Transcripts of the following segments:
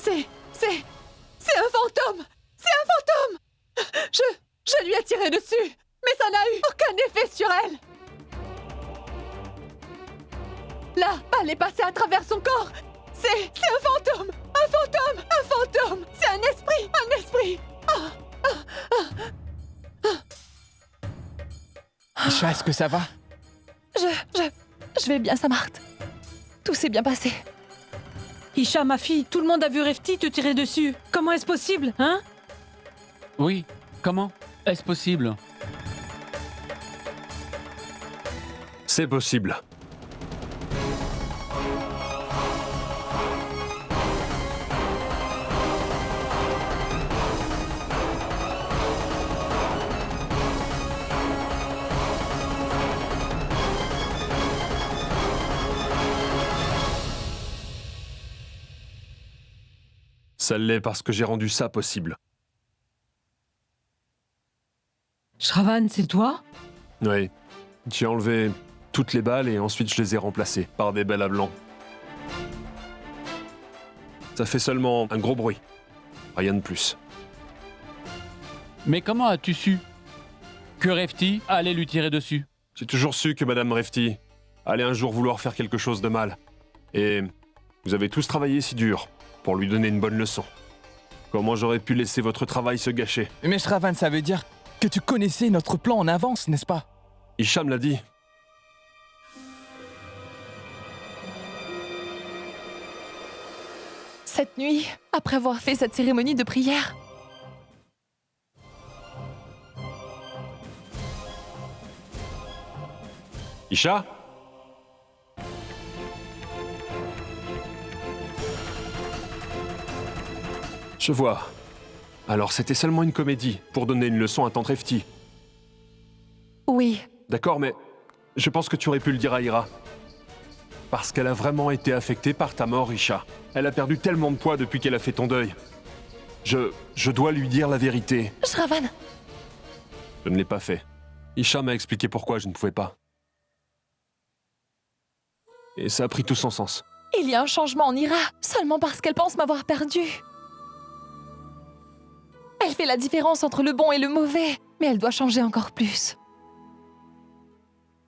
C'est un fantôme! C'est un fantôme! Je lui ai tiré dessus, mais ça n'a eu aucun effet sur elle! La balle est passée à travers son corps! C'est un fantôme! Un fantôme! Un fantôme! C'est un esprit! Un esprit! Isha, est-ce que ça va? Je vais bien, Samarth. Tout s'est bien passé. Isha, ma fille, tout le monde a vu Refti te tirer dessus. Comment est-ce possible, hein? Oui, comment est-ce possible? C'est possible. Ça l'est parce que j'ai rendu ça possible. Shravan, c'est toi? Oui. J'ai enlevé toutes les balles et ensuite je les ai remplacées par des balles à blanc. Ça fait seulement un gros bruit. Rien de plus. Mais comment as-tu su que Refti allait lui tirer dessus? J'ai toujours su que Madame Refti allait un jour vouloir faire quelque chose de mal. Et vous avez tous travaillé si dur pour lui donner une bonne leçon. Comment j'aurais pu laisser votre travail se gâcher? Mais Shravan, ça veut dire que tu connaissais notre plan en avance, n'est-ce pas? Isha me l'a dit. Cette nuit, après avoir fait cette cérémonie de prière, Isha? Je vois. Alors c'était seulement une comédie, pour donner une leçon à Tante Refti. oui, D'accord, mais je pense que tu aurais pu le dire à Ira. Parce qu'elle a vraiment été affectée par ta mort, Isha. Elle a perdu tellement de poids depuis qu'elle a fait ton deuil. Je dois lui dire la vérité. Shravan, Je ne l'ai pas fait. Isha m'a expliqué pourquoi je ne pouvais pas. Et ça a pris tout son sens. il y a un changement en Ira, seulement parce qu'elle pense m'avoir perdu. Elle fait la différence entre le bon et le mauvais, mais elle doit changer encore plus.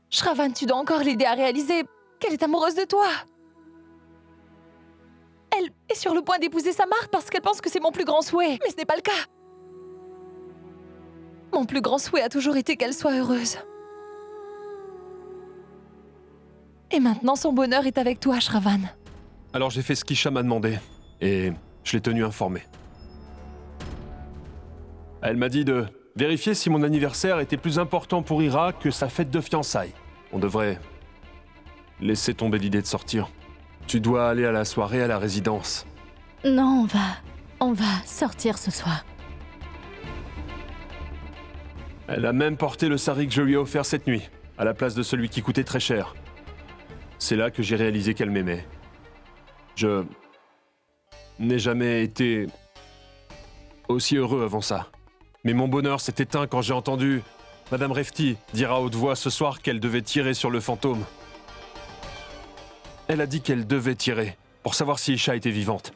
Shravan, tu dois encore l'aider à réaliser qu'elle est amoureuse de toi. Elle est sur le point d'épouser Samarth parce qu'elle pense que c'est mon plus grand souhait, mais ce n'est pas le cas. Mon plus grand souhait a toujours été qu'elle soit heureuse. Et maintenant, son bonheur est avec toi, Shravan. Alors j'ai fait ce qu'Isha m'a demandé, et je l'ai tenu informé. Elle m'a dit de vérifier si mon anniversaire était plus important pour Ira que sa fête de fiançailles. On devrait laisser tomber l'idée de sortir. Tu dois aller à la soirée à la résidence. Non, on va sortir ce soir. Elle a même porté le sari que je lui ai offert cette nuit, à la place de celui qui coûtait très cher. C'est là que j'ai réalisé qu'elle m'aimait. Je n'ai jamais été aussi heureux avant ça. Mais mon bonheur s'est éteint quand j'ai entendu Madame Refti dire à haute voix ce soir qu'elle devait tirer sur le fantôme. Elle a dit qu'elle devait tirer, pour savoir si Isha était vivante.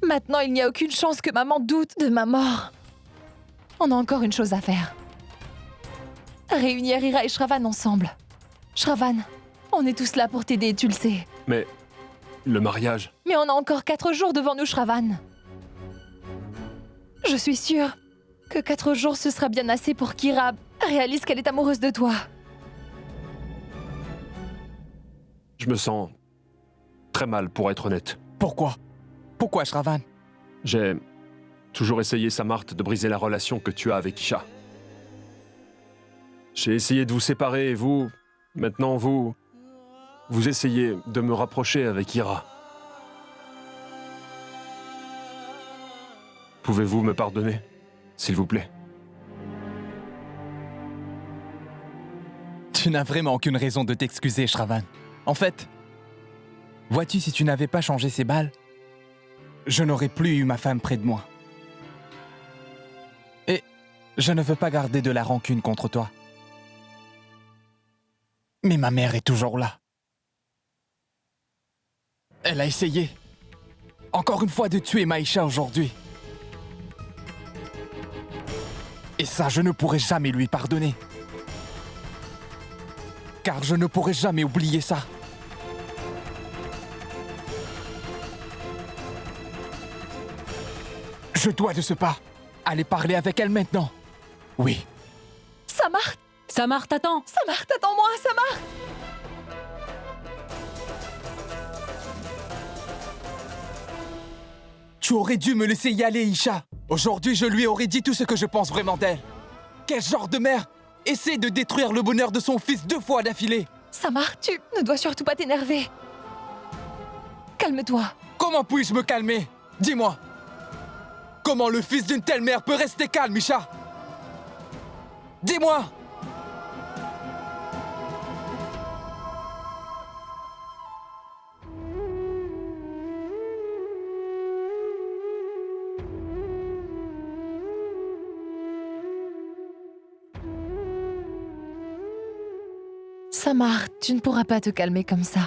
Maintenant, il n'y a aucune chance que maman doute de ma mort. On a encore une chose à faire. Réunir Ira et Shravan ensemble. Shravan, on est tous là pour t'aider, tu le sais. Mais le mariage, Mais on a encore 4 jours devant nous, Shravan. Je suis sûre que 4 jours, ce sera bien assez pour qu'Ira réalise qu'elle est amoureuse de toi. je me sens très mal pour être honnête. Pourquoi? Pourquoi, Shravan? J'ai toujours essayé, Samarth, de briser la relation que tu as avec Isha. J'ai essayé de vous séparer et vous, maintenant vous essayez de me rapprocher avec Ira. Pouvez-vous me pardonner, s'il vous plaît? Tu n'as vraiment aucune raison de t'excuser, Shravan. En fait, vois-tu, si tu n'avais pas changé ces balles, je n'aurais plus eu ma femme près de moi. Et je ne veux pas garder de la rancune contre toi. Mais ma mère est toujours là. Elle a essayé, encore une fois, de tuer Maïcha aujourd'hui. Et ça, je ne pourrai jamais lui pardonner. Car je ne pourrai jamais oublier ça. Je dois de ce pas aller parler avec elle maintenant. Oui. Samart! Samar, t'attends. Samart, attends-moi, Samart! Tu aurais dû me laisser y aller, Isha. Aujourd'hui, je lui aurais dit tout ce que je pense vraiment d'elle. Quel genre de mère essaie de détruire le bonheur de son fils 2 fois d'affilée? Samart, tu ne dois surtout pas t'énerver. Calme-toi. Comment puis-je me calmer? Dis-moi. Comment le fils d'une telle mère peut rester calme, Isha? Dis-moi. Samart, tu ne pourras pas te calmer comme ça.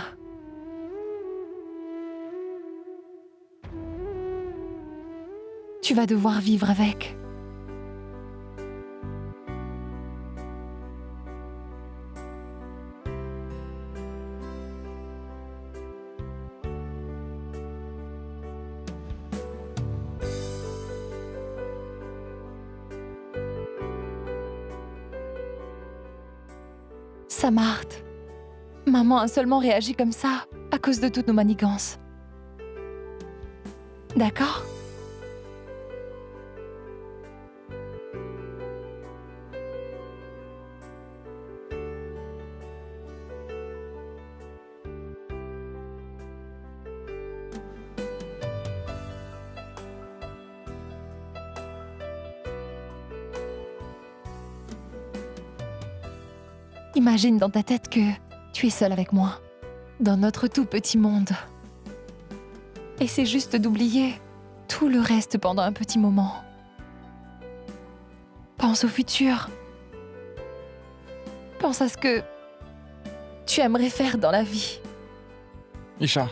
Tu vas devoir vivre avec. Samart, maman a seulement réagi comme ça à cause de toutes nos manigances. D'accord? Imagine dans ta tête que tu es seule avec moi, dans notre tout petit monde. Et c'est juste d'oublier tout le reste pendant un petit moment. Pense au futur. Pense à ce que tu aimerais faire dans la vie. Isha.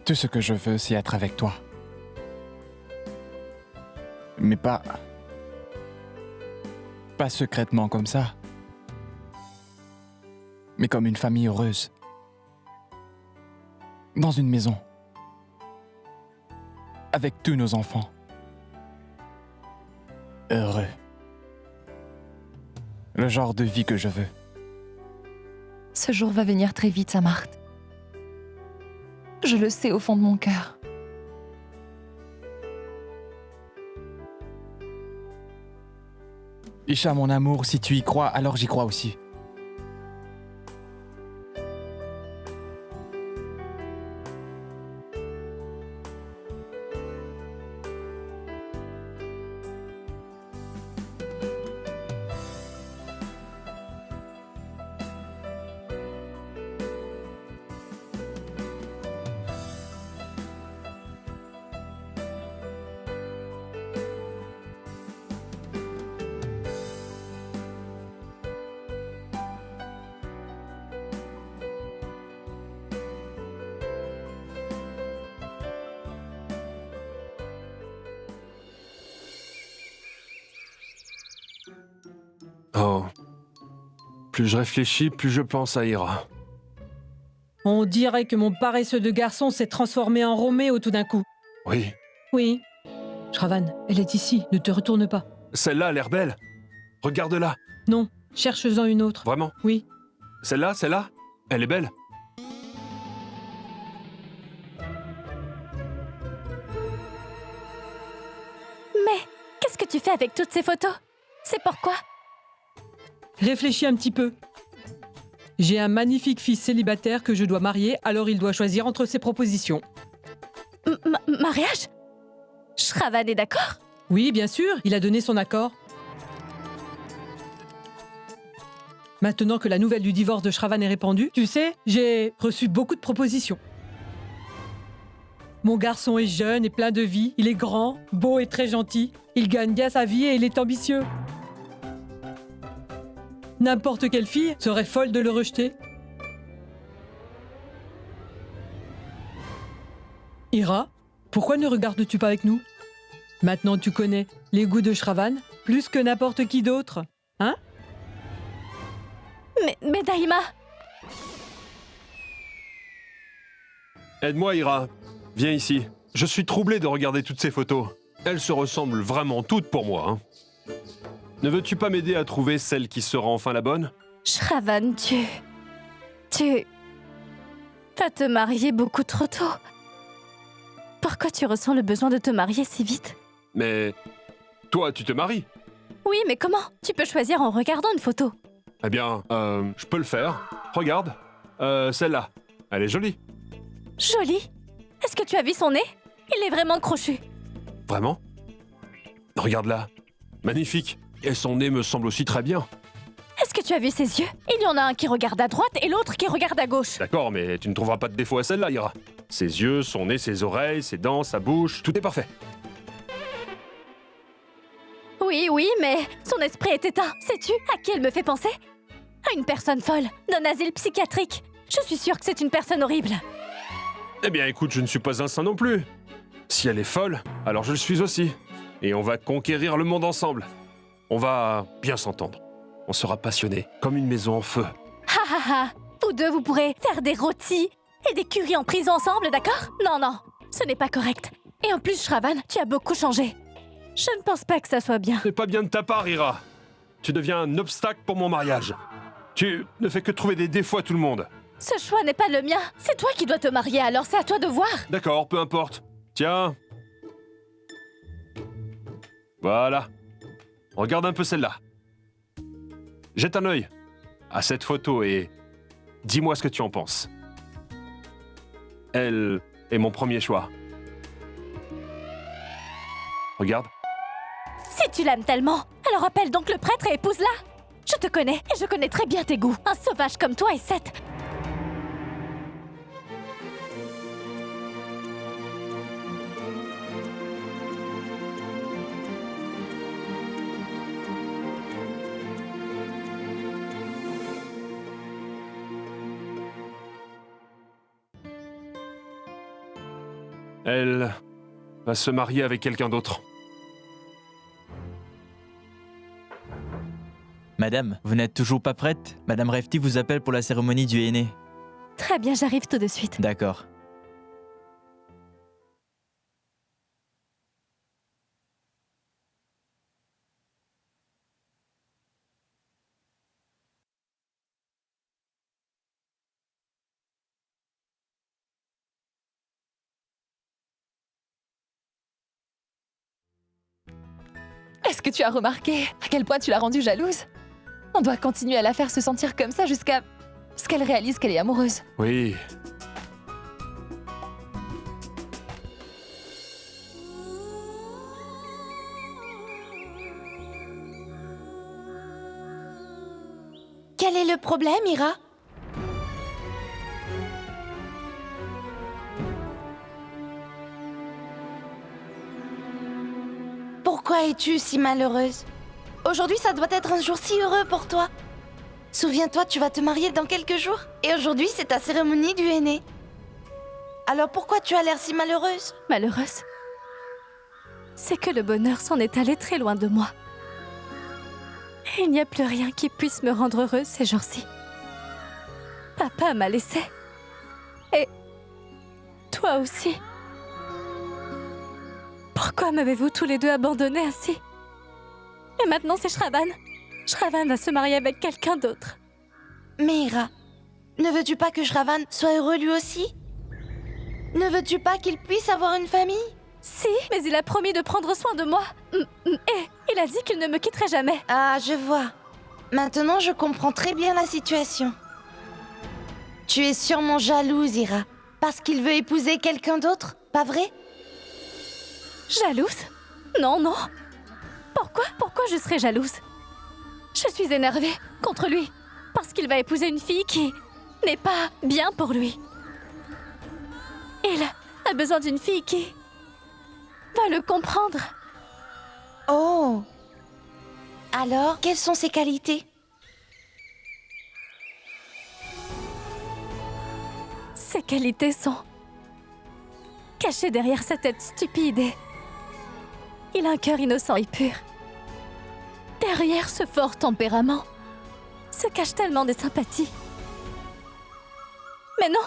Tout ce que je veux, c'est être avec toi. Mais pas secrètement comme ça. Mais comme une famille heureuse. Dans une maison. Avec tous nos enfants. Heureux. Le genre de vie que je veux. Ce jour va venir très vite, Samart. Je le sais au fond de mon cœur. Isha, mon amour, si tu y crois, alors j'y crois aussi. Oh. Plus je réfléchis, plus je pense à Ira. On dirait que mon paresseux de garçon s'est transformé en Roméo tout d'un coup. Oui. Oui. Shravan, elle est ici, ne te retourne pas. Celle-là a l'air belle. Regarde-la. Non, cherche-en une autre. Vraiment? Oui. Celle-là? Elle est belle. Mais qu'est-ce que tu fais avec toutes ces photos? C'est pourquoi? Réfléchis un petit peu. J'ai un magnifique fils célibataire que je dois marier, alors il doit choisir entre ses propositions. Mariage? Shravan est d'accord? Oui, bien sûr, il a donné son accord. Maintenant que la nouvelle du divorce de Shravan est répandue, tu sais, j'ai reçu beaucoup de propositions. Mon garçon est jeune et plein de vie, il est grand, beau et très gentil, il gagne bien sa vie et il est ambitieux. N'importe quelle fille serait folle de le rejeter. Ira, pourquoi ne regardes-tu pas avec nous? Maintenant tu connais les goûts de Shravan plus que n'importe qui d'autre, hein? Mais Daïma! Aide-moi, Ira. Viens ici. Je suis troublé de regarder toutes ces photos. Elles se ressemblent vraiment toutes pour moi. Hein. Ne veux-tu pas m'aider à trouver celle qui sera enfin la bonne? Shravan, tu vas te marier beaucoup trop tôt. Pourquoi tu ressens le besoin de te marier si vite? Mais toi, tu te maries? Oui, mais comment? Tu peux choisir en regardant une photo. Eh bien, je peux le faire. Regarde. Celle-là. Elle est jolie. Jolie. Est-ce que tu as vu son nez? Il est vraiment crochu. Vraiment? Regarde-la. Magnifique. Et son nez me semble aussi très bien. Est-ce que tu as vu ses yeux? Il y en a un qui regarde à droite et l'autre qui regarde à gauche. D'accord, mais tu ne trouveras pas de défaut à celle-là, Ira. Ses yeux, son nez, ses oreilles, ses dents, sa bouche, tout est parfait. Oui, mais son esprit est éteint. Sais-tu à qui elle me fait penser? À une personne folle, d'un asile psychiatrique. Je suis sûre que c'est une personne horrible. Eh bien, écoute, je ne suis pas un saint non plus. Si elle est folle, alors je le suis aussi. Et on va conquérir le monde ensemble. On va bien s'entendre. On sera passionnés, comme une maison en feu. Ha ha ha! Vous deux, vous pourrez faire des rôtis et des currys en prison ensemble, d'accord? Non, ce n'est pas correct. Et en plus, Shravan, tu as beaucoup changé. Je ne pense pas que ça soit bien. C'est pas bien de ta part, Ira. Tu deviens un obstacle pour mon mariage. Tu ne fais que trouver des défauts à tout le monde. Ce choix n'est pas le mien. C'est toi qui dois te marier, alors c'est à toi de voir. D'accord, peu importe. Tiens. Voilà. Regarde un peu celle-là. Jette un œil à cette photo et dis-moi ce que tu en penses. Elle est mon premier choix. Regarde. Si tu l'aimes tellement, alors appelle donc le prêtre et épouse-la. Je te connais et je connais très bien tes goûts. Un sauvage comme toi et Seth. Elle va se marier avec quelqu'un d'autre. Madame, vous n'êtes toujours pas prête? Madame Refti vous appelle pour la cérémonie du henné. Très bien, j'arrive tout de suite. D'accord. Est-ce que tu as remarqué à quel point tu l'as rendue jalouse? On doit continuer à la faire se sentir comme ça jusqu'à ce qu'elle réalise qu'elle est amoureuse. Oui. Quel est le problème, Ira? Pourquoi es-tu si malheureuse? Aujourd'hui, ça doit être un jour si heureux pour toi. Souviens-toi, tu vas te marier dans quelques jours. Et aujourd'hui, c'est ta cérémonie du henné. Alors pourquoi tu as l'air si malheureuse? Malheureuse? C'est que le bonheur s'en est allé très loin de moi. Et il n'y a plus rien qui puisse me rendre heureuse ces jours-ci. Papa m'a laissée. Et toi aussi. Pourquoi m'avez-vous tous les deux abandonnés ainsi? Et maintenant c'est Shravan. Shravan va se marier avec quelqu'un d'autre. Mais Ira, ne veux-tu pas que Shravan soit heureux lui aussi? Ne veux-tu pas qu'il puisse avoir une famille? Si, mais il a promis de prendre soin de moi. Et il a dit qu'il ne me quitterait jamais. Ah, je vois. Maintenant, je comprends très bien la situation. Tu es sûrement jalouse, Ira. Parce qu'il veut épouser quelqu'un d'autre, pas vrai? Jalouse? Non, non. Pourquoi je serais jalouse? Je suis énervée contre lui parce qu'il va épouser une fille qui n'est pas bien pour lui. Il a besoin d'une fille qui va le comprendre. Oh. Alors, quelles sont ses qualités? Ses qualités sont cachées derrière sa tête stupide et il a un cœur innocent et pur. Derrière ce fort tempérament se cache tellement de sympathie. Mais non,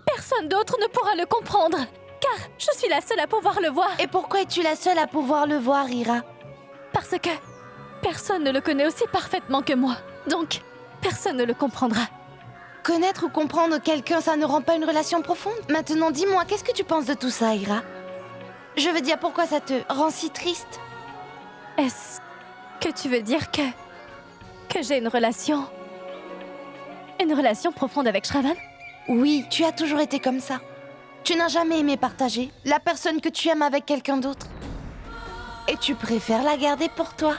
personne d'autre ne pourra le comprendre, car je suis la seule à pouvoir le voir. Et pourquoi es-tu la seule à pouvoir le voir, Ira? Parce que personne ne le connaît aussi parfaitement que moi. Donc, personne ne le comprendra. Connaître ou comprendre quelqu'un, ça ne rend pas une relation profonde? Maintenant, dis-moi, qu'est-ce que tu penses de tout ça, Ira? Je veux dire, pourquoi ça te rend si triste? Est-ce que tu veux dire que j'ai une relation profonde avec Shravan? Oui, tu as toujours été comme ça. Tu n'as jamais aimé partager la personne que tu aimes avec quelqu'un d'autre. Et tu préfères la garder pour toi.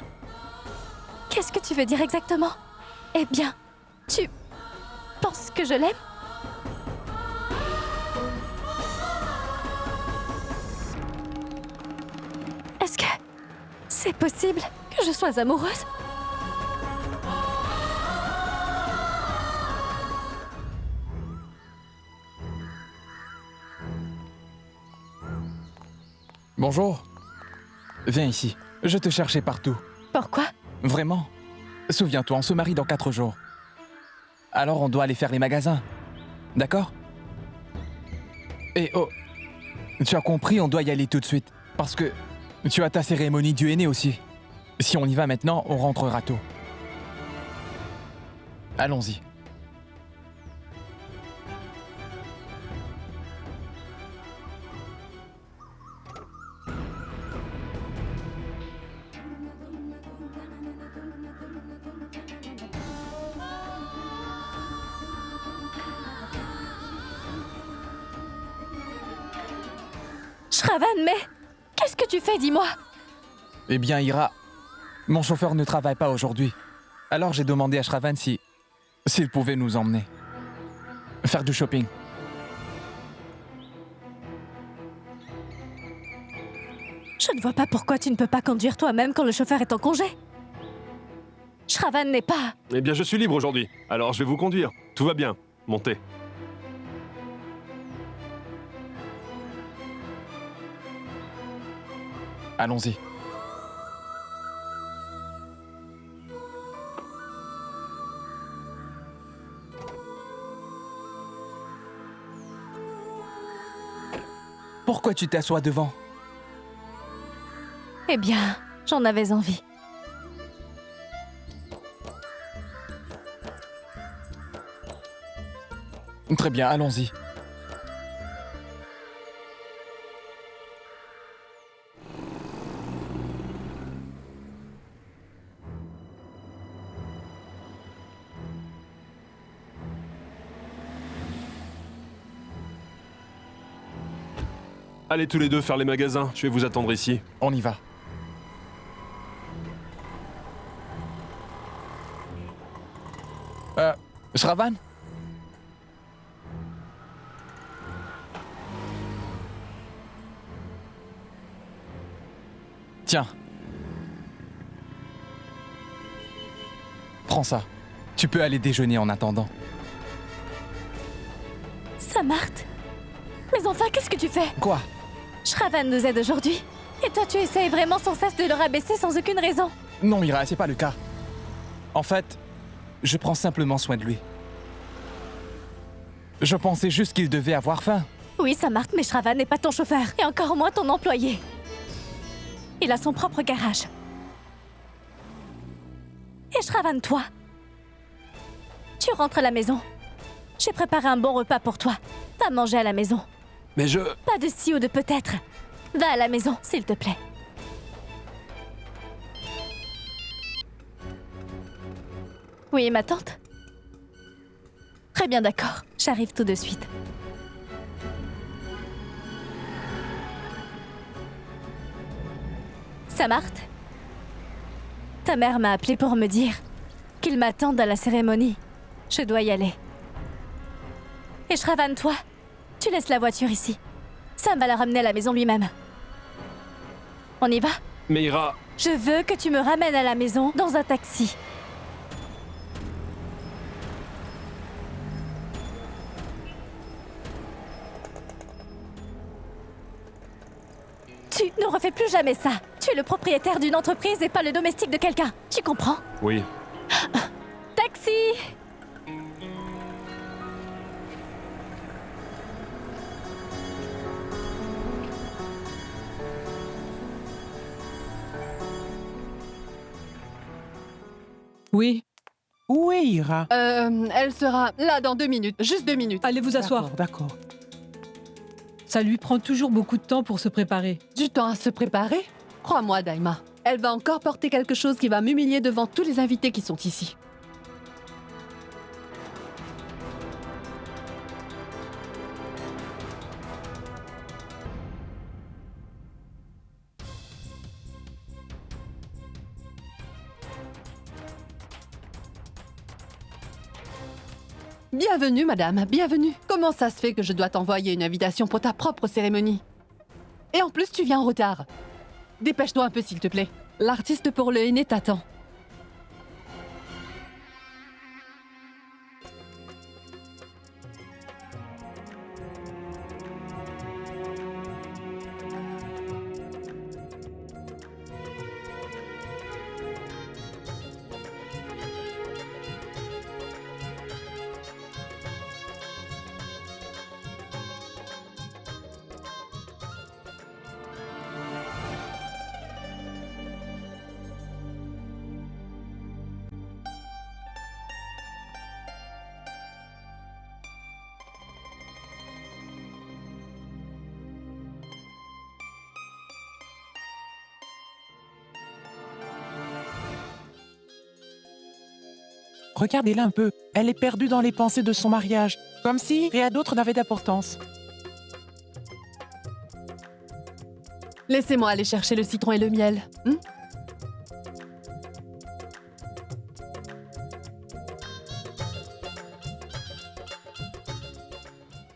Qu'est-ce que tu veux dire exactement? Eh bien, tu penses que je l'aime? Est-ce que c'est possible que je sois amoureuse? Bonjour. Viens ici. Je te cherchais partout. Pourquoi? Vraiment. Souviens-toi, on se marie dans 4 jours. Alors on doit aller faire les magasins. D'accord? Et oh, tu as compris, on doit y aller tout de suite. Parce que tu as ta cérémonie du aîné aussi. Si on y va maintenant, on rentrera tôt. Allons-y. Shravan, mais qu'est-ce que tu fais, dis-moi? Eh bien, Ira, mon chauffeur ne travaille pas aujourd'hui. Alors j'ai demandé à Shravan s'il pouvait nous emmener. Faire du shopping. Je ne vois pas pourquoi tu ne peux pas conduire toi-même quand le chauffeur est en congé. Shravan n'est pas... Eh bien, je suis libre aujourd'hui, alors je vais vous conduire. Tout va bien. Montez. Allons-y. Pourquoi tu t'assois devant? Eh bien, j'en avais envie. Très bien, allons-y. Allez tous les deux faire les magasins, je vais vous attendre ici. On y va. Shravan? Tiens. Prends ça. Tu peux aller déjeuner en attendant. Samarth? Mais enfin, qu'est-ce que tu fais? Quoi? Shravan nous aide aujourd'hui. Et toi, tu essayes vraiment sans cesse de le rabaisser sans aucune raison. Non, Ira, c'est pas le cas. En fait, je prends simplement soin de lui. Je pensais juste qu'il devait avoir faim. Oui, Samarth, mais Shravan n'est pas ton chauffeur. Et encore moins ton employé. Il a son propre garage. Et Shravan, toi? Tu rentres à la maison. J'ai préparé un bon repas pour toi. Va manger à la maison. Mais je... Pas de si ou de peut-être. Va à la maison, s'il te plaît. Oui, ma tante? Très bien, d'accord. J'arrive tout de suite. Samarth, ta mère m'a appelé pour me dire qu'ils m'attendent à la cérémonie. Je dois y aller. Et Shravan, toi, tu laisses la voiture ici. Sam va la ramener à la maison lui-même. On y va? Meira, Je veux que tu me ramènes à la maison dans un taxi. Tu ne refais plus jamais ça. Tu es le propriétaire d'une entreprise et pas le domestique de quelqu'un. Tu comprends? oui. Taxi! Oui, Où est Ira? Elle sera là dans 2 minutes. Juste 2 minutes. allez vous asseoir. D'accord. Ça lui prend toujours beaucoup de temps pour se préparer. Du temps à se préparer? Crois-moi, Daima. Elle va encore porter quelque chose qui va m'humilier devant tous les invités qui sont ici. Bienvenue, madame, bienvenue. Comment ça se fait que je dois t'envoyer une invitation pour ta propre cérémonie? Et en plus, tu viens en retard. Dépêche-toi un peu, s'il te plaît. L'artiste pour le henné t'attend. Regardez-la un peu. Elle est perdue dans les pensées de son mariage. Comme si rien d'autre n'avait d'importance. Laissez-moi aller chercher le citron et le miel.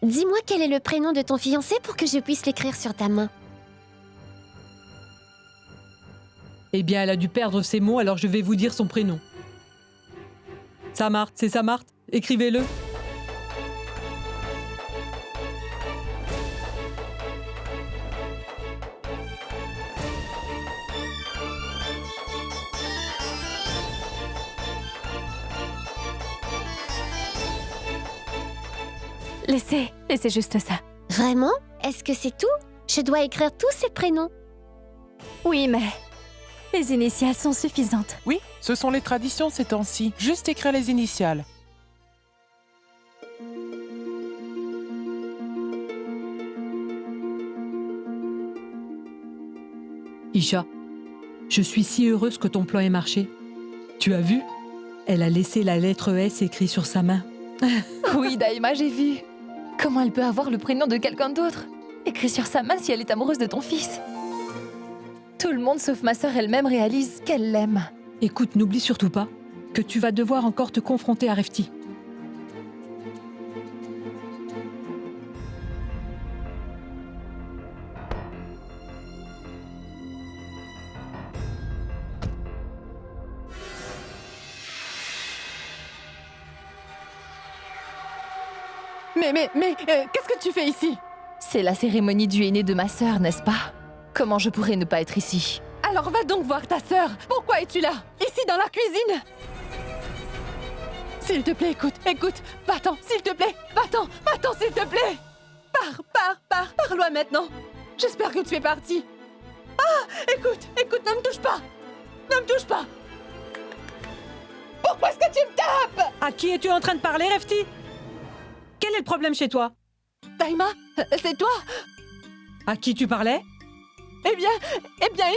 Dis-moi quel est le prénom de ton fiancé pour que je puisse l'écrire sur ta main. Eh bien, elle a dû perdre ses mots, alors je vais vous dire son prénom. Samarth, c'est Samarth. Écrivez-le. Laissez juste ça. Vraiment? Est-ce que c'est tout? Je dois écrire tous ces prénoms. Oui, mais les initiales sont suffisantes. Oui, ce sont les traditions ces temps-ci. Juste écrire les initiales. Isha, je suis si heureuse que ton plan ait marché. Tu as vu? Elle a laissé la lettre S écrite sur sa main. Oui, Daima, j'ai vu. Comment elle peut avoir le prénom de quelqu'un d'autre? Écrit sur sa main si elle est amoureuse de ton fils. Tout le monde, sauf ma sœur elle-même, réalise qu'elle l'aime. Écoute, n'oublie surtout pas que tu vas devoir encore te confronter à Refti. Mais, qu'est-ce que tu fais ici? C'est la cérémonie du henné de ma sœur, n'est-ce pas? Comment je pourrais ne pas être ici? Alors va donc voir ta sœur. Pourquoi es-tu là? Ici dans la cuisine? S'il te plaît, écoute. Va-t'en, s'il te plaît. Va-t'en, s'il te plaît. Pars loin maintenant. J'espère que tu es parti. Ah, écoute, ne me touche pas. Ne me touche pas. Pourquoi est-ce que tu me tapes? À qui es-tu en train de parler, Refti? Quel est le problème chez toi? Daima, c'est toi? À qui tu parlais? Eh bien,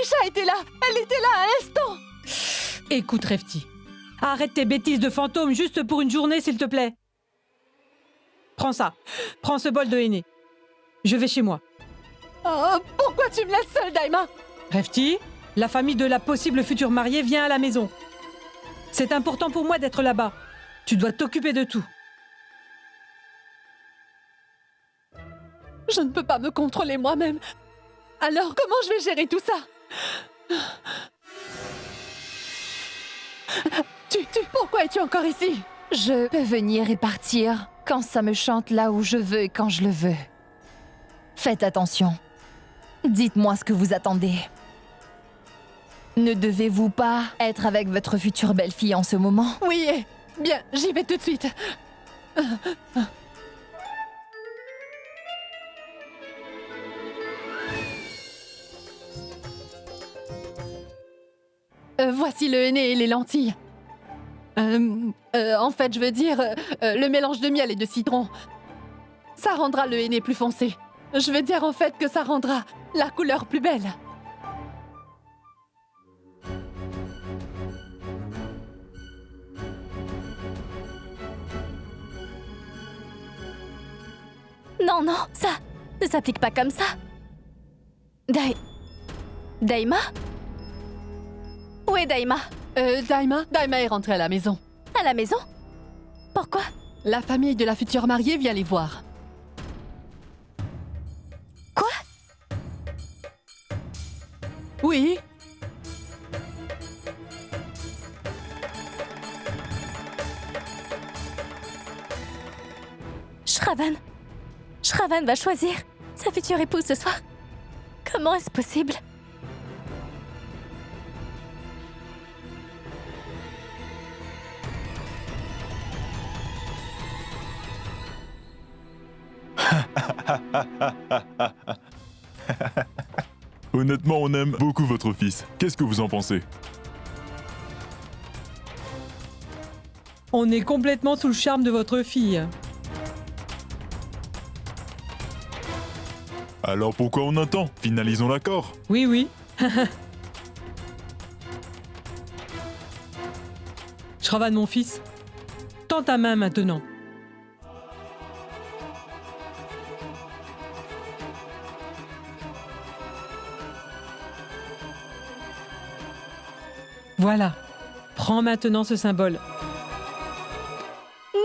Isha était là. Elle était là à l'instant. Écoute, Refti, arrête tes bêtises de fantôme juste pour une journée, s'il te plaît. Prends ça. Prends ce bol de henné. Je vais chez moi. Oh, pourquoi tu me laisses seule, Daima? Refti, la famille de la possible future mariée vient à la maison. C'est important pour moi d'être là-bas. Tu dois t'occuper de tout. Je ne peux pas me contrôler moi-même. Alors, comment je vais gérer tout ça? Pourquoi es-tu encore ici? Je peux venir et partir quand ça me chante là où je veux et quand je le veux. Faites attention. Dites-moi ce que vous attendez. Ne devez-vous pas être avec votre future belle-fille en ce moment? Oui, bien, j'y vais tout de suite. Voici le henné et les lentilles. En fait, je veux dire, le mélange de miel et de citron. Ça rendra le henné plus foncé. Je veux dire en fait que ça rendra la couleur plus belle. Non, non, ça ne s'applique pas comme ça. Daima? Où est Daima? Daima est rentrée à la maison. À la maison? Pourquoi? La famille de la future mariée vient les voir. Quoi? Oui. Shravan va choisir sa future épouse ce soir. Comment est-ce possible? Honnêtement, on aime beaucoup votre fils. Qu'est-ce que vous en pensez? On est complètement sous le charme de votre fille. Alors pourquoi on attend? Finalisons l'accord. Oui, oui. Shravan, mon fils, tends ta main maintenant. Voilà. Prends maintenant ce symbole. Non!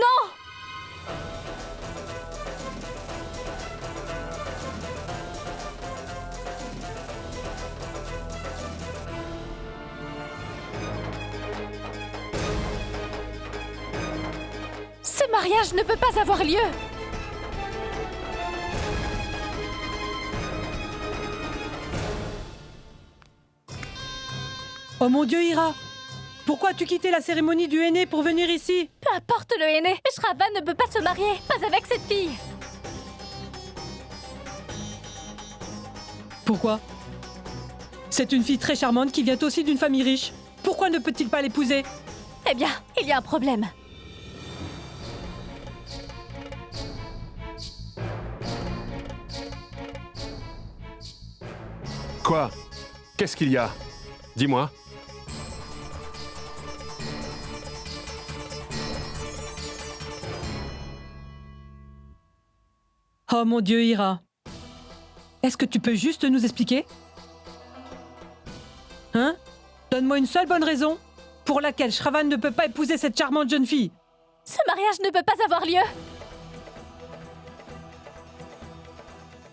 Ce mariage ne peut pas avoir lieu! Oh mon Dieu, Ira! Pourquoi as-tu quitté la cérémonie du henné pour venir ici? Peu importe le henné, Shravan ne peut pas se marier, pas avec cette fille! Pourquoi? C'est une fille très charmante qui vient aussi d'une famille riche. Pourquoi ne peut-il pas l'épouser? Eh bien, il y a un problème. Quoi? Qu'est-ce qu'il y a? Dis-moi. Oh mon Dieu, Ira. Est-ce que tu peux juste nous expliquer? Hein? Donne-moi une seule bonne raison pour laquelle Shravan ne peut pas épouser cette charmante jeune fille. Ce mariage ne peut pas avoir lieu.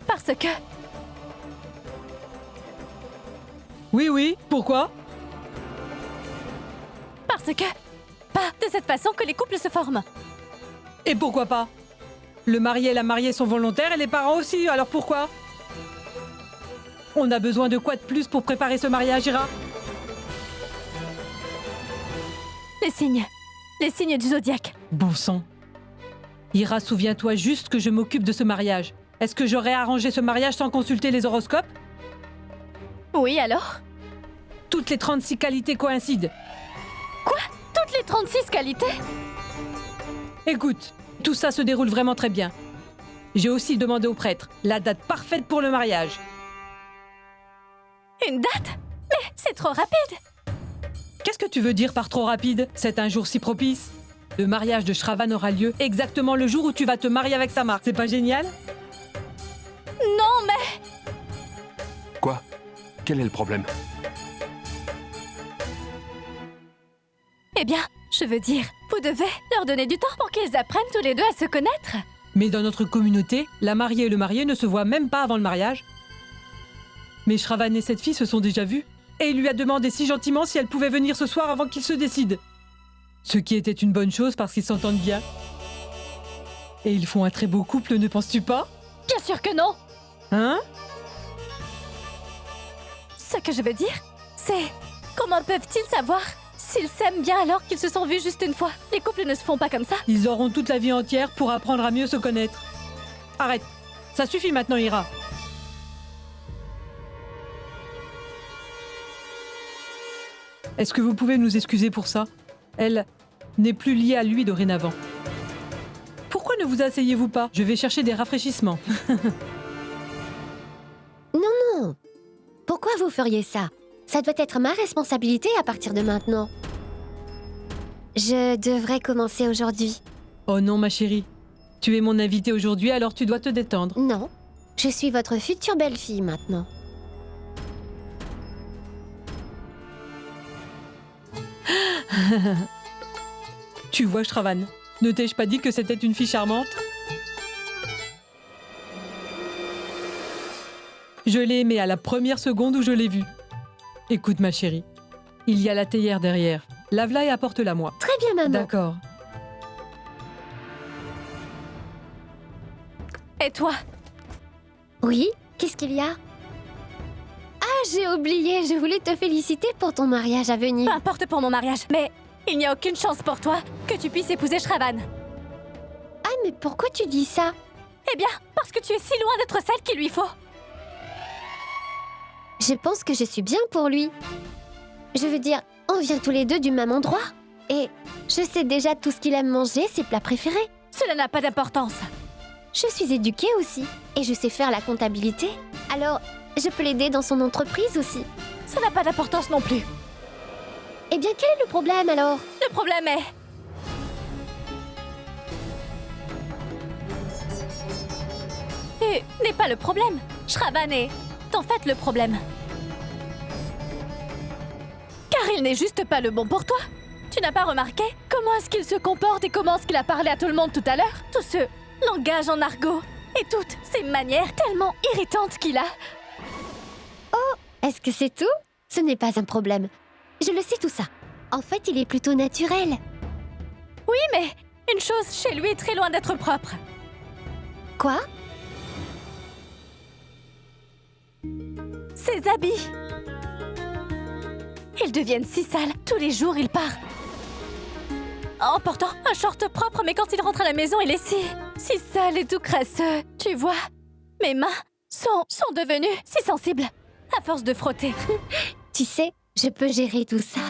Parce que... Oui, oui, pourquoi? Parce que... Pas de cette façon que les couples se forment. Et pourquoi pas? Le marié et la mariée sont volontaires et les parents aussi, alors pourquoi? On a besoin de quoi de plus pour préparer ce mariage, Ira? Les signes du zodiaque. Bon sang. Ira, souviens-toi juste que je m'occupe de ce mariage. Est-ce que j'aurais arrangé ce mariage sans consulter les horoscopes? Oui, alors? Toutes les 36 qualités coïncident. Quoi? Toutes les 36 qualités? Écoute, tout ça se déroule vraiment très bien. J'ai aussi demandé au prêtre la date parfaite pour le mariage. Une date? Mais c'est trop rapide! Qu'est-ce que tu veux dire par trop rapide? C'est un jour si propice. Le mariage de Shravan aura lieu exactement le jour où tu vas te marier avec Samar. C'est pas génial? Non, mais... Quoi? Quel est le problème? Eh bien, je veux dire, vous devez leur donner du temps pour qu'ils apprennent tous les deux à se connaître. Mais dans notre communauté, la mariée et le marié ne se voient même pas avant le mariage. Mais Shravan et cette fille se sont déjà vus. Et il lui a demandé si gentiment si elle pouvait venir ce soir avant qu'ils se décident. Ce qui était une bonne chose parce qu'ils s'entendent bien. Et ils font un très beau couple, ne penses-tu pas? Bien sûr que non. Hein? Ce que je veux dire, c'est... Comment peuvent-ils savoir s'ils s'aiment bien alors qu'ils se sont vus juste une fois? Les couples ne se font pas comme ça. Ils auront toute la vie entière pour apprendre à mieux se connaître. Arrête. Ça suffit maintenant, Ira. Est-ce que vous pouvez nous excuser pour ça? Elle n'est plus liée à lui dorénavant. Pourquoi ne vous asseyez-vous pas? Je vais chercher des rafraîchissements. Non. Pourquoi vous feriez ça? Ça doit être ma responsabilité à partir de maintenant. Je devrais commencer aujourd'hui. Oh non, ma chérie. Tu es mon invitée aujourd'hui, alors tu dois te détendre. Non, je suis votre future belle-fille maintenant. Tu vois, Shravan, ne t'ai-je pas dit que c'était une fille charmante? Je l'ai aimée à la première seconde où je l'ai vue. Écoute, ma chérie, il y a la théière derrière. Lave-la et apporte-la moi. Très bien, maman. D'accord. Et toi? Oui, qu'est-ce qu'il y a? Ah, j'ai oublié, je voulais te féliciter pour ton mariage à venir. Peu importe pour mon mariage, mais il n'y a aucune chance pour toi que tu puisses épouser Shravan. Ah, mais pourquoi tu dis ça? Eh bien, parce que tu es si loin d'être celle qu'il lui faut. Je pense que je suis bien pour lui. Je veux dire, on vient tous les deux du même endroit. Et je sais déjà tout ce qu'il aime manger, ses plats préférés. Cela n'a pas d'importance. Je suis éduquée aussi. Et je sais faire la comptabilité. Alors, je peux l'aider dans son entreprise aussi. Ça n'a pas d'importance non plus. Eh bien, quel est le problème alors? Le problème est... n'est pas le problème. Shravan est, en fait, le problème. Car il n'est juste pas le bon pour toi. Tu n'as pas remarqué comment est-ce qu'il se comporte et comment est-ce qu'il a parlé à tout le monde tout à l'heure? Tout ce langage en argot et toutes ces manières tellement irritantes qu'il a. Oh, est-ce que c'est tout? Ce n'est pas un problème. Je le sais tout ça. En fait, il est plutôt naturel. Oui, mais une chose chez lui est très loin d'être propre. Quoi? Ses habits. Ils deviennent si sales. Tous les jours, il part en portant un short propre, mais quand il rentre à la maison, il est si sale et tout crasseux. Tu vois, mes mains sont devenues si sensibles à force de frotter. Tu sais, je peux gérer tout ça.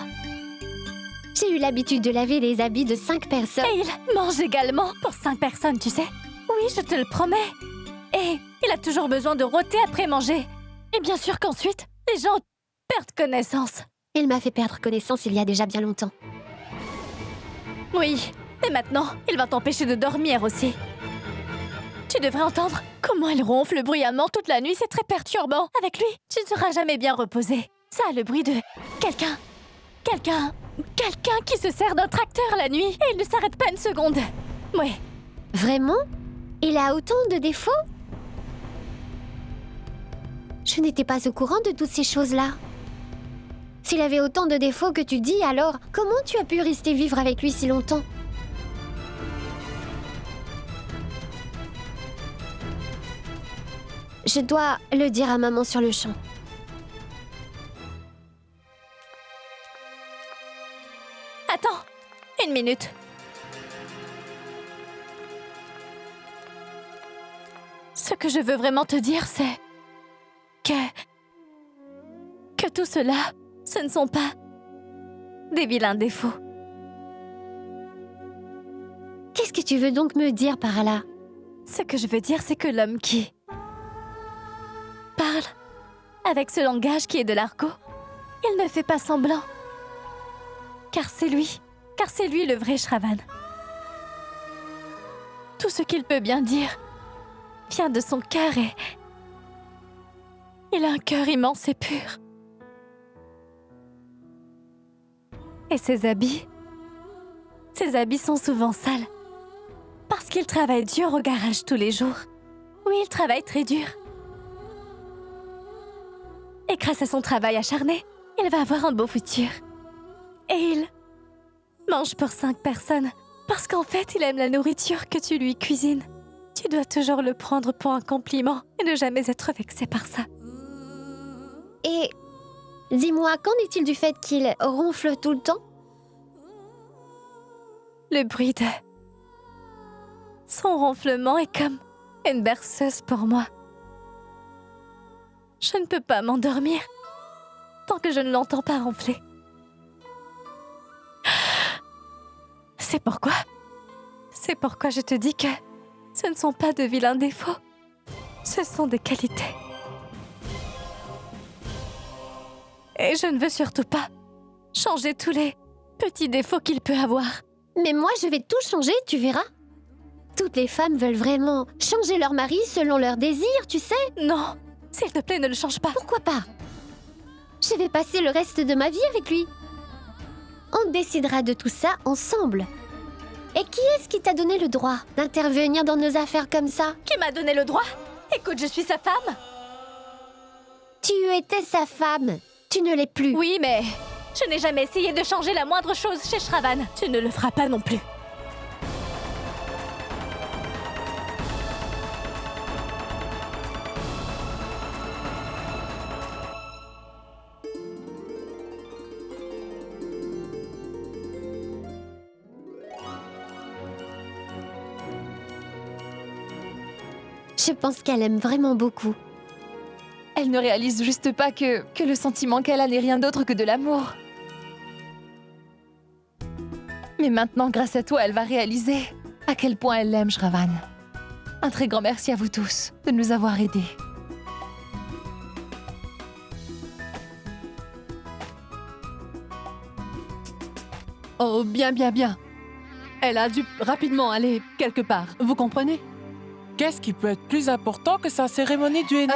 J'ai eu l'habitude de laver les habits de 5 personnes. Et il mange également pour 5 personnes, tu sais. Oui, je te le promets. Et il a toujours besoin de rôter après manger. Et bien sûr qu'ensuite, les gens perdent connaissance. Il m'a fait perdre connaissance il y a déjà bien longtemps. Oui, et maintenant, il va t'empêcher de dormir aussi. Tu devrais entendre comment il ronfle bruyamment toute la nuit, c'est très perturbant. Avec lui, tu ne seras jamais bien reposé. Ça a le bruit de quelqu'un qui se sert d'un tracteur la nuit et il ne s'arrête pas une seconde. Oui. Vraiment? Il a autant de défauts? Je n'étais pas au courant de toutes ces choses-là. S'il avait autant de défauts que tu dis, alors comment tu as pu rester vivre avec lui si longtemps? Je dois le dire à maman sur le champ. Attends, une minute. Ce que je veux vraiment te dire, c'est que tout cela, ce ne sont pas des vilains défauts. Qu'est-ce que tu veux donc me dire par là? Ce que je veux dire, c'est que l'homme qui parle avec ce langage qui est de l'argot, il ne fait pas semblant. Car c'est lui le vrai Shravan. Tout ce qu'il peut bien dire vient de son cœur et... Il a un cœur immense et pur. Et ses habits sont souvent sales. Parce qu'il travaille dur au garage tous les jours. Oui, il travaille très dur. Et grâce à son travail acharné, il va avoir un beau futur. Et il mange pour 5 personnes. Parce qu'en fait, il aime la nourriture que tu lui cuisines. Tu dois toujours le prendre pour un compliment et ne jamais être vexé par ça. Et dis-moi, qu'en est-il du fait qu'il ronfle tout le temps? Le bruit de... Son ronflement est comme une berceuse pour moi. Je ne peux pas m'endormir tant que je ne l'entends pas ronfler. C'est pourquoi je te dis que ce ne sont pas de vilains défauts. Ce sont des qualités. Et je ne veux surtout pas changer tous les petits défauts qu'il peut avoir. Mais moi, je vais tout changer, tu verras. Toutes les femmes veulent vraiment changer leur mari selon leurs désirs, tu sais. Non, s'il te plaît, ne le change pas. Pourquoi pas? Je vais passer le reste de ma vie avec lui. On décidera de tout ça ensemble. Et qui est-ce qui t'a donné le droit d'intervenir dans nos affaires comme ça? Qui m'a donné le droit? Écoute, je suis sa femme. Tu étais sa femme. Tu ne l'es plus. Oui, mais je n'ai jamais essayé de changer la moindre chose chez Shravan. Tu ne le feras pas non plus. Je pense qu'elle aime vraiment beaucoup. Elle ne réalise juste pas que le sentiment qu'elle a n'est rien d'autre que de l'amour. Mais maintenant, grâce à toi, elle va réaliser à quel point elle l'aime, Shravan. Un très grand merci à vous tous de nous avoir aidés. Oh, bien, bien, bien. Elle a dû rapidement aller quelque part, vous comprenez? Qu'est-ce qui peut être plus important que sa cérémonie du aîné?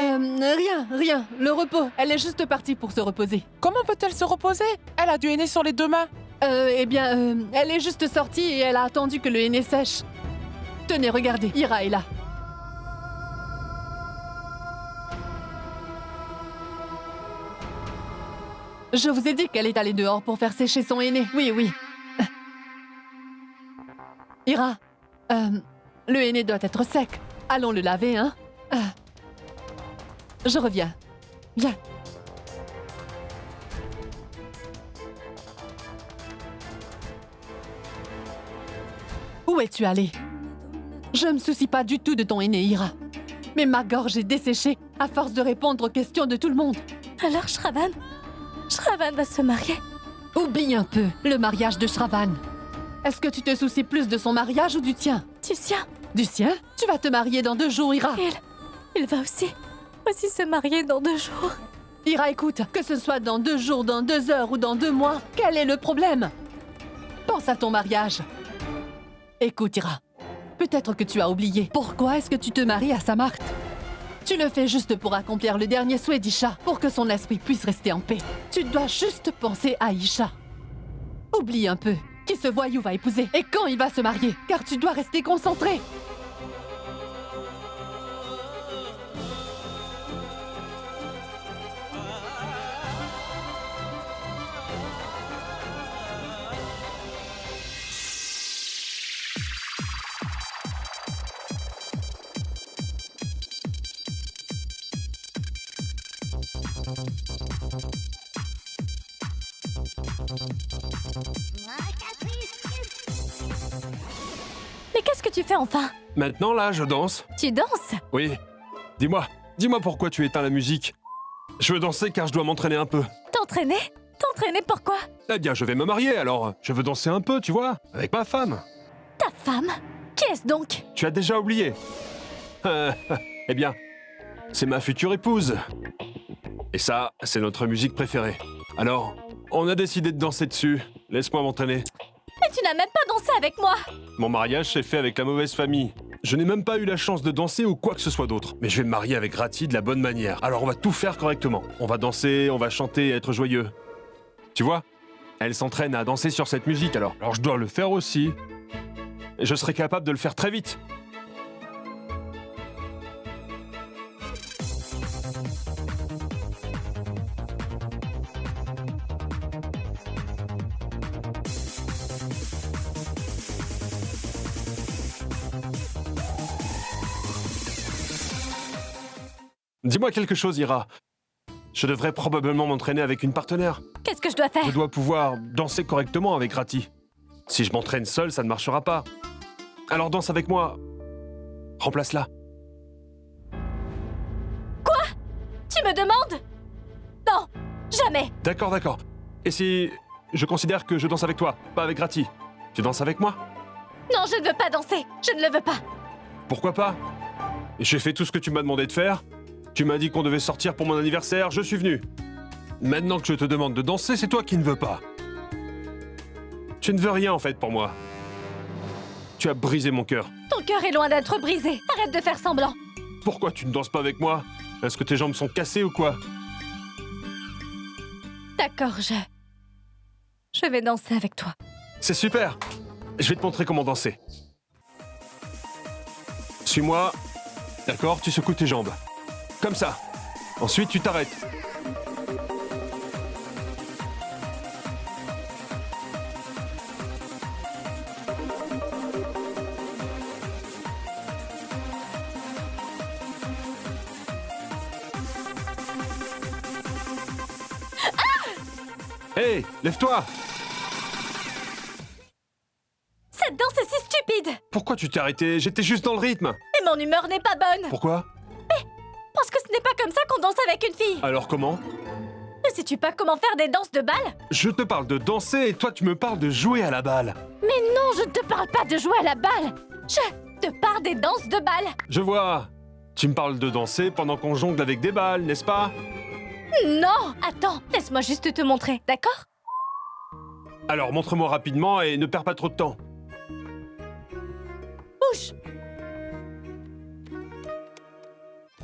Rien. Le repos. Elle est juste partie pour se reposer. Comment peut-elle se reposer? Elle a du aîné sur les 2 mains. Elle est juste sortie et elle a attendu que le henné sèche. Tenez, regardez, Ira est là. Je vous ai dit qu'elle est allée dehors pour faire sécher son henné. Oui. Ira, le henné doit être sec. Allons le laver, hein? Je reviens. Viens. Où es-tu allée? Je me soucie pas du tout de ton henné, Ira. Mais ma gorge est desséchée à force de répondre aux questions de tout le monde. Alors Shravan va se marier. Oublie un peu le mariage de Shravan. Est-ce que tu te soucies plus de son mariage ou du tien? Du sien. Du sien? Tu vas te marier dans 2 jours, Ira. Il va aussi se marier dans 2 jours. Ira, écoute, que ce soit dans 2 jours, dans 2 heures ou dans 2 mois, quel est le problème? Pense à ton mariage. Écoute, Ira, peut-être que tu as oublié. Pourquoi est-ce que tu te maries à Samarth? Tu le fais juste pour accomplir le dernier souhait d'Isha, pour que son esprit puisse rester en paix. Tu dois juste penser à Isha. Oublie un peu qui ce voyou va épouser et quand il va se marier, car tu dois rester concentré. Mais qu'est-ce que tu fais enfin? Maintenant, là, je danse. Tu danses? Oui. Dis-moi pourquoi tu éteins la musique. Je veux danser car je dois m'entraîner un peu. T'entraîner? T'entraîner pourquoi? Eh bien, je vais me marier, alors je veux danser un peu, tu vois, avec ma femme. Ta femme? Qui est-ce donc? Tu as déjà oublié? Eh bien, c'est ma future épouse. Et ça, c'est notre musique préférée. Alors, on a décidé de danser dessus. Laisse-moi m'entraîner. Mais tu n'as même pas dansé avec moi! Mon mariage s'est fait avec la mauvaise famille. Je n'ai même pas eu la chance de danser ou quoi que ce soit d'autre. Mais je vais me marier avec Rati de la bonne manière. Alors on va tout faire correctement. On va danser, on va chanter et être joyeux. Tu vois? Elle s'entraîne à danser sur cette musique alors. Alors je dois le faire aussi. Et je serai capable de le faire très vite. Dis-moi quelque chose, Ira. Je devrais probablement m'entraîner avec une partenaire. Qu'est-ce que je dois faire? Je dois pouvoir danser correctement avec Rati. Si je m'entraîne seul, ça ne marchera pas. Alors danse avec moi. Remplace-la. Quoi? Tu me demandes? Non, jamais. D'accord, d'accord. Et si je considère que je danse avec toi, pas avec Rati, tu danses avec moi? Non, je ne veux pas danser. Je ne le veux pas. Pourquoi pas? J'ai fait tout ce que tu m'as demandé de faire. Tu m'as dit qu'on devait sortir pour mon anniversaire, je suis venu. Maintenant que je te demande de danser, c'est toi qui ne veux pas. Tu ne veux rien en fait pour moi. Tu as brisé mon cœur. Ton cœur est loin d'être brisé. Arrête de faire semblant. Pourquoi tu ne danses pas avec moi? Est-ce que tes jambes sont cassées ou quoi? D'accord, je vais danser avec toi. C'est super. Je vais te montrer comment danser. Suis-moi. D'accord, tu secoues tes jambes. Comme ça. Ensuite, tu t'arrêtes. Hé, lève-toi! Cette danse est si stupide! Pourquoi tu t'es arrêté? J'étais juste dans le rythme. Mais mon humeur n'est pas bonne! Pourquoi? Parce que ce n'est pas comme ça qu'on danse avec une fille! Alors comment? Ne sais-tu pas comment faire des danses de balle? Je te parle de danser et toi tu me parles de jouer à la balle. Mais non, je ne te parle pas de jouer à la balle! Je te parle des danses de balle! Je vois. Tu me parles de danser pendant qu'on jongle avec des balles, n'est-ce pas? Non! Attends, laisse-moi juste te montrer, d'accord? Alors montre-moi rapidement et ne perds pas trop de temps. Bouge!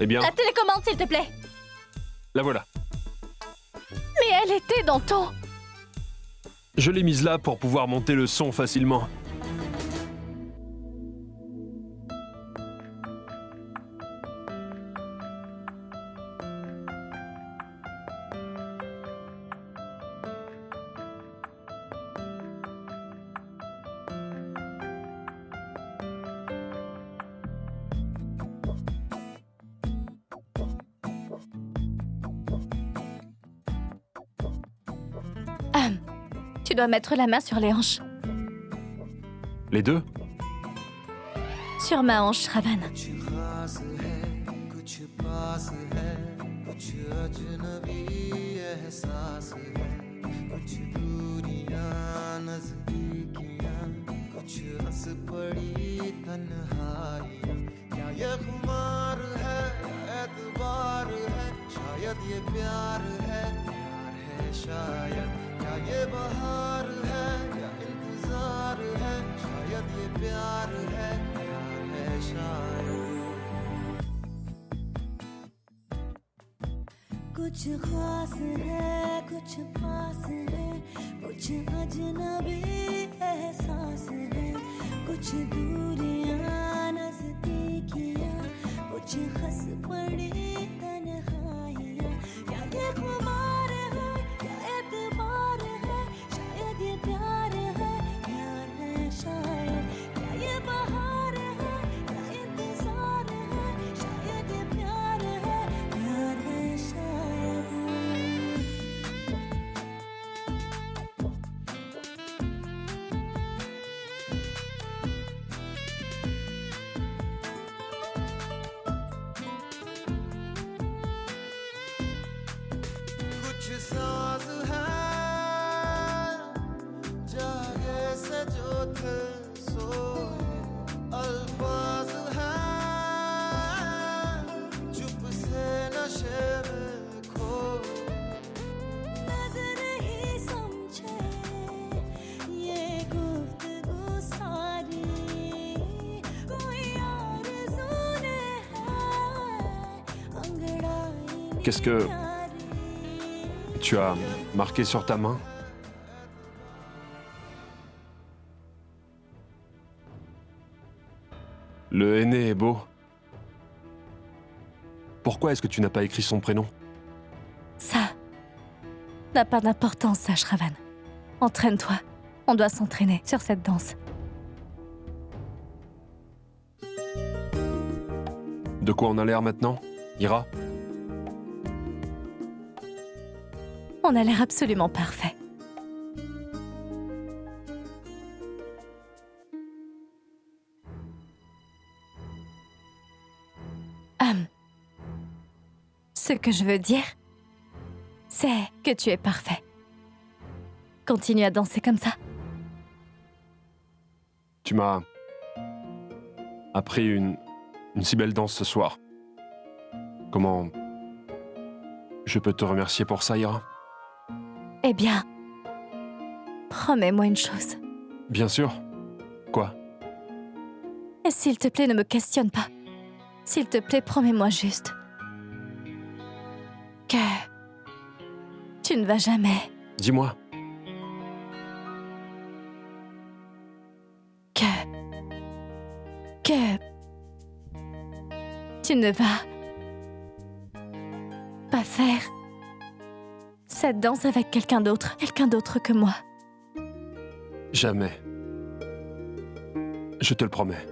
Eh bien, La télécommande, s'il te plaît! la voilà. Mais elle était dans ton... Je l'ai mise là pour pouvoir monter le son facilement. Tu dois mettre la main sur les hanches. Les deux? Sur ma hanche, Shravan. ये बहार है या इंतजार है शायद ये प्यार है शायद कुछ खास है कुछ पास है कुछ अजनबी एहसास है कुछ दूरियां नजदीकियां कुछ हंस पड़ी तन्हाइयां क्या ये खुमार है क्या एतबार है शायद ये प्यार है शायद क्या ये बहार है क्या इंतजार है शायद ये प्यार है शायद कुछ साज है जागे से जो थे Qu'est-ce que tu as marqué sur ta main? Le aîné est beau. Pourquoi est-ce que tu n'as pas écrit son prénom? Ça n'a pas d'importance, ça, Shravan. Entraîne-toi. On doit s'entraîner sur cette danse. De quoi on a l'air maintenant, Ira? On a l'air absolument parfait. Ce que je veux dire, c'est que tu es parfait. Continue à danser comme ça. Tu m'as appris une si belle danse ce soir. Comment je peux te remercier pour ça, Ira? Eh bien, promets-moi une chose. Bien sûr. Quoi? Et s'il te plaît, ne me questionne pas. S'il te plaît, promets-moi juste que tu ne vas jamais... Dis-moi. Que tu ne vas pas faire cette danse avec quelqu'un d'autre que moi. Jamais. Je te le promets.